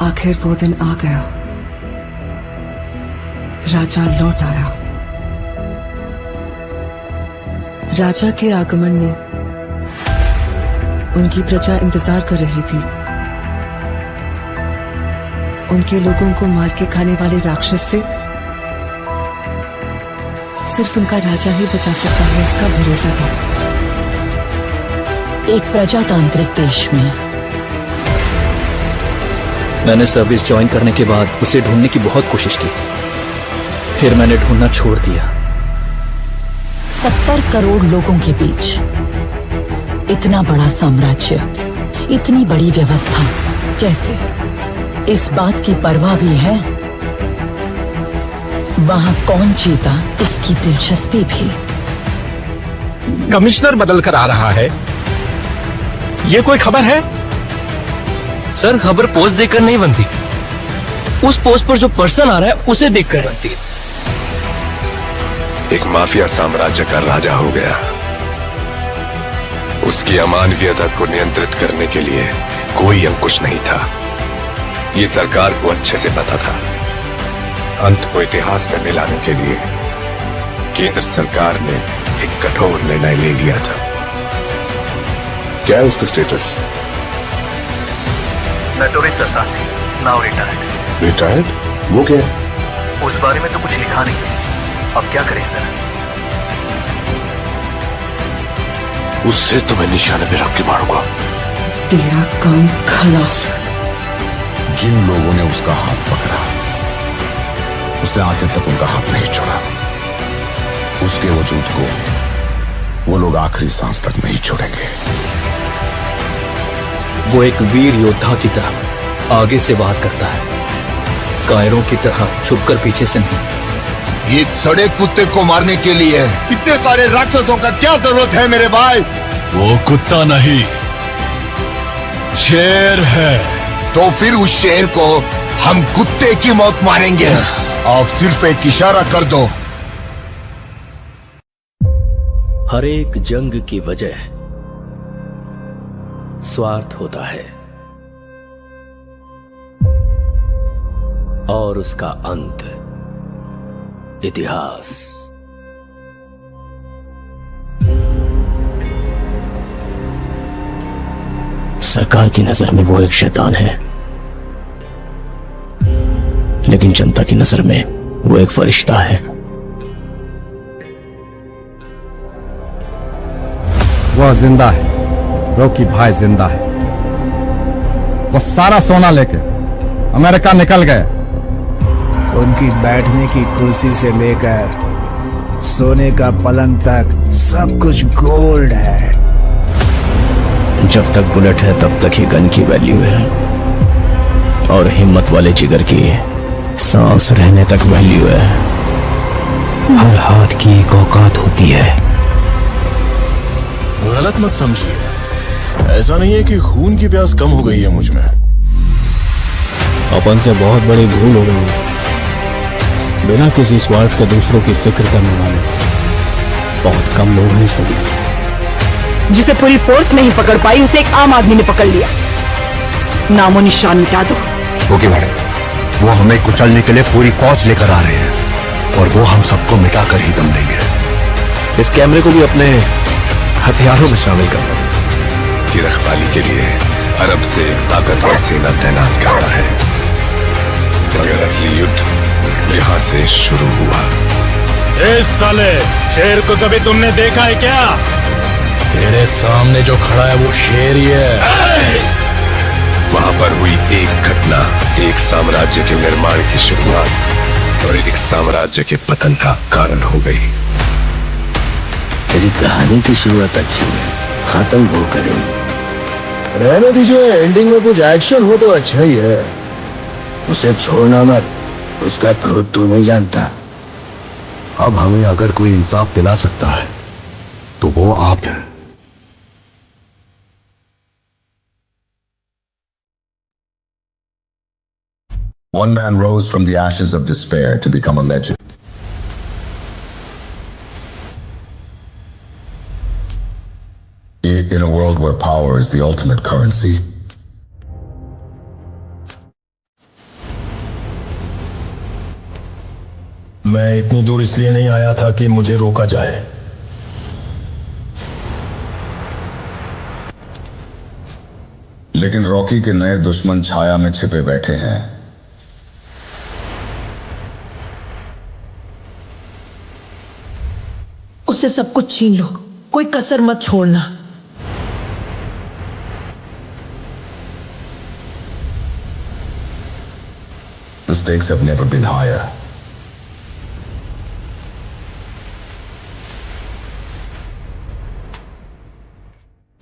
आखिर वो दिन आ गया। राजा लौट आया। राजा के आगमन में उनकी प्रजा इंतजार कर रही थी। उनके लोगों को मार के खाने वाले राक्षस से सिर्फ उनका राजा ही बचा सकता है, इसका भरोसा था। एक प्रजातांत्रिक देश में मैंने सर्विस ज्वाइन करने के बाद उसे ढूंढने की बहुत कोशिश की, फिर मैंने ढूंढना छोड़ दिया। 70 करोड़ लोगों के बीच इतना बड़ा साम्राज्य, इतनी बड़ी व्यवस्था, कैसे? इस बात की परवाह भी है वहां कौन जीता, इसकी दिलचस्पी भी। कमिश्नर बदल कर आ रहा है, ये कोई खबर है? सर, खबर पोस्ट देखकर नहीं बनती, उस पोस्ट पर जो पर्सन आ रहा है उसे देखकर बनती है। एक माफिया साम्राज्य का राजा हो गया। उसकी अमानवीयता को नियंत्रित करने के लिए कोई अंकुश नहीं था। ये सरकार को अच्छे से पता था। अंत को इतिहास में मिलाने के लिए केंद्र सरकार ने एक कठोर निर्णय ले लिया था। क्या है उसका status? Notorious assassin, now retired. Retired? वो क्या है? उस बारे में तो कुछ लिखा नहीं। अब क्या करें सर? उससे तो मैं निशाने पे रख के मारूंगा। तेरा काम खलास। जिन लोगों ने उसका हाथ पकड़ा, उसने आखिर तक उनका हाथ नहीं छोड़ा। उसके वजूद को वो लोग आखिरी सांस तक नहीं छोड़ेंगे। वो एक वीर योद्धा की तरह आगे से वार करता है, कायरों की तरह छुपकर पीछे से नहीं। एक सड़े कुत्ते को मारने के लिए इतने सारे राक्षसों का क्या जरूरत है मेरे भाई? वो कुत्ता नहीं, शेर है। तो फिर उस शेर को हम कुत्ते की मौत मारेंगे। आप सिर्फ एक इशारा कर दो। हर एक जंग की वजह स्वार्थ होता है और उसका अंत इतिहास। सरकार की नजर में वो एक शैतान है, लेकिन जनता की नजर में वो एक फरिश्ता है। वह जिंदा है, रॉकी भाई जिंदा है। वो सारा सोना लेके अमेरिका निकल गए। उनकी बैठने की कुर्सी से लेकर सोने का पलंग तक सब कुछ गोल्ड है। जब तक बुलेट है तब तक ही गन की वैल्यू है, और हिम्मत वाले जिगर की सांस रहने तक वैल्यू है। हर हाथ की एक औकात होती है। गलत मत समझिए, ऐसा नहीं है कि खून की प्यास कम हो गई है मुझ में। अपन से बहुत बड़ी भूल हो गई है। बिना किसी स्वार्थ के दूसरों की फिक्र करने वाले बहुत कम लोग हैं इस दुनिया। जिसे पूरी फोर्स नहीं पकड़ पाई, उसे एक आम आदमी ने पकड़ लिया। नामो निशान मिटा दो। ओके मैडम, वो हमें कुचलने के लिए पूरी फौज लेकर आ रहे हैं, और वो हम सबको मिटाकर ही दम लेंगे। इस कैमरे को भी अपने हथियारों में शामिल कर लो। की रखवाली के लिए अरब से एक ताकतवर सेना तैनात करता है, मगर असली युद्ध यहाँ से शुरू हुआ। इस साले शेर को कभी तुमने देखा है क्या? तेरे सामने जो खड़ा है वो शेर ही है। वहां पर हुई एक घटना एक साम्राज्य के निर्माण की शुरुआत और एक साम्राज्य के पतन का कारण हो गई। तेरी कहानी की शुरुआत अच्छी है, खत्म वो करेंगे। रहने दीजिए, एंडिंग में कुछ एक्शन हो तो अच्छा ही है। उसे छोड़ना मत, उसका क्रोध तू नहीं जानता। अब हमें अगर कोई इंसाफ दिला सकता है तो वो आप हैं। One man rose from the ashes of despair to become a legend. In a world where power is the ultimate currency, मैं इतनी दूर इसलिए नहीं आया था कि मुझे रोका जाए। लेकिन रॉकी के नए दुश्मन छाया में छिपे बैठे हैं। उससे सब कुछ छीन लो, कोई कसर मत छोड़ना। The stakes have never been higher.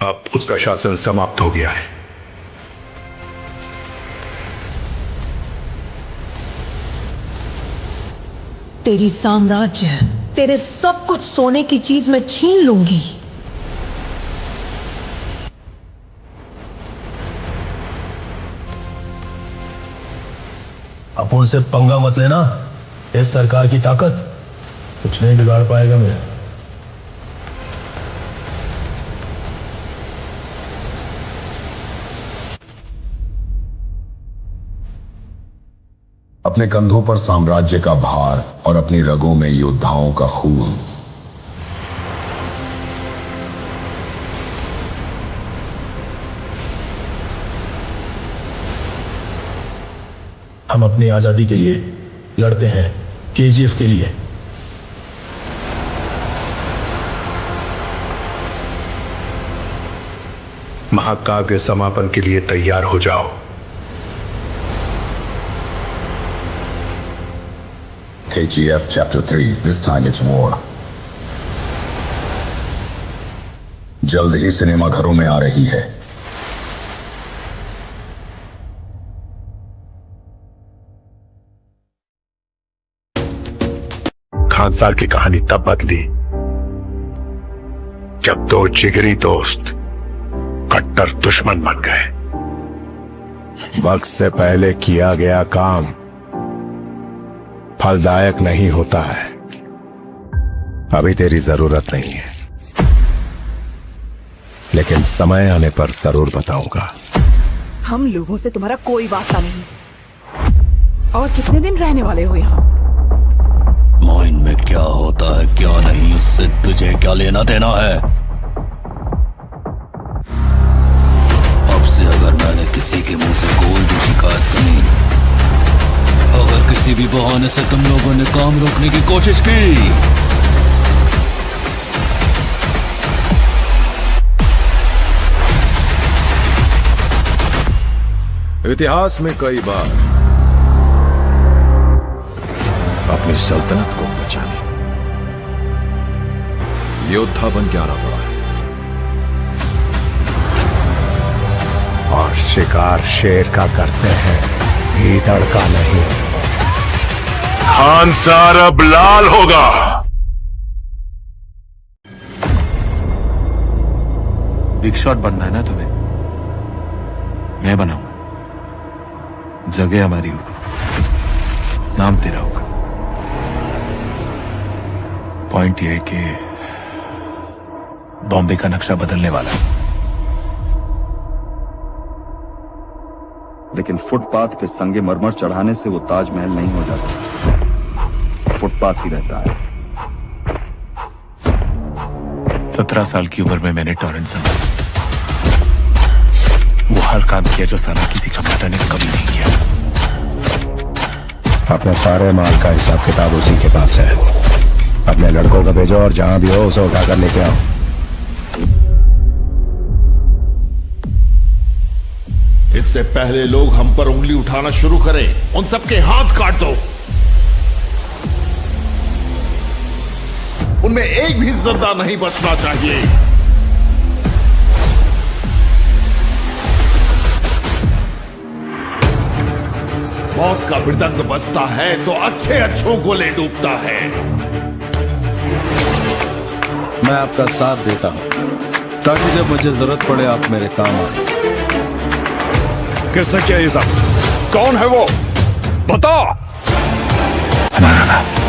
अब उसका शासन समाप्त हो गया है। तेरी साम्राज्य, तेरे सब कुछ सोने की चीज में छीन लूंगी। अब उनसे पंगा मत लेना। इस सरकार की ताकत कुछ नहीं बिगाड़ पाएगा मेरा। अपने कंधों पर साम्राज्य का भार और अपनी रगों में योद्धाओं का खून। हम अपनी आजादी के लिए लड़ते हैं, केजीएफ के लिए। महाकाव्य समापन के लिए तैयार हो जाओ। KGF Chapter 3, this time it's war. जल्द ही सिनेमा घरों में आ रही है। खान साहब की कहानी तब बदली जब दो जिगरी दोस्त कट्टर दुश्मन बन गए। वक्त से पहले किया गया काम फलदायक नहीं होता है। अभी तेरी जरूरत नहीं है, लेकिन समय आने पर जरूर बताऊंगा। हम लोगों से तुम्हारा कोई वास्ता नहीं। और कितने दिन रहने वाले हो यहाँ? माइन में क्या होता है क्या नहीं, उससे तुझे क्या लेना देना है? अब से अगर मैंने किसी के मुंह से कोई भी शिकायत सुनी, अगर किसी भी बहाने से तुम लोगों ने काम रोकने की कोशिश की, इतिहास में कई बार अपनी सल्तनत को बचाने योद्धा बन के आना पड़ा है, और शिकार शेर का करते हैं, भीतर का नहीं। खान सार अब लाल होगा। बिग शॉट बनना है ना तुम्हें? मैं बनाऊंगा। जगह हमारी होगी, नाम तेरा होगा। पॉइंट यह है कि बॉम्बे का नक्शा बदलने वाला है। लेकिन फुटपाथ पे संगे मरमर चढ़ाने से वो ताजमहल नहीं हो जाता, फुटपाथ ही रहता है। 17 साल की उम्र में मैंने टॉरेंट संभाला। वो हर काम किया जो साला किसी कमांडर ने कभी नहीं किया। अपने सारे माल का हिसाब किताब उसी के पास है। अपने लड़कों को भेजो और जहां भी हो उसे उठाकर लेके आओ। इससे पहले लोग हम पर उंगली उठाना शुरू करें, उन सबके हाथ काट दो। उनमें एक भी जिंदा नहीं बचना चाहिए। मौत का मृदंग बजता है तो अच्छे अच्छों को ले डूबता है। मैं आपका साथ देता हूं ताकि जब मुझे जरूरत पड़े आप मेरे काम आए। किसने किया ये सब? कौन है वो? बताओ। हमारा नाम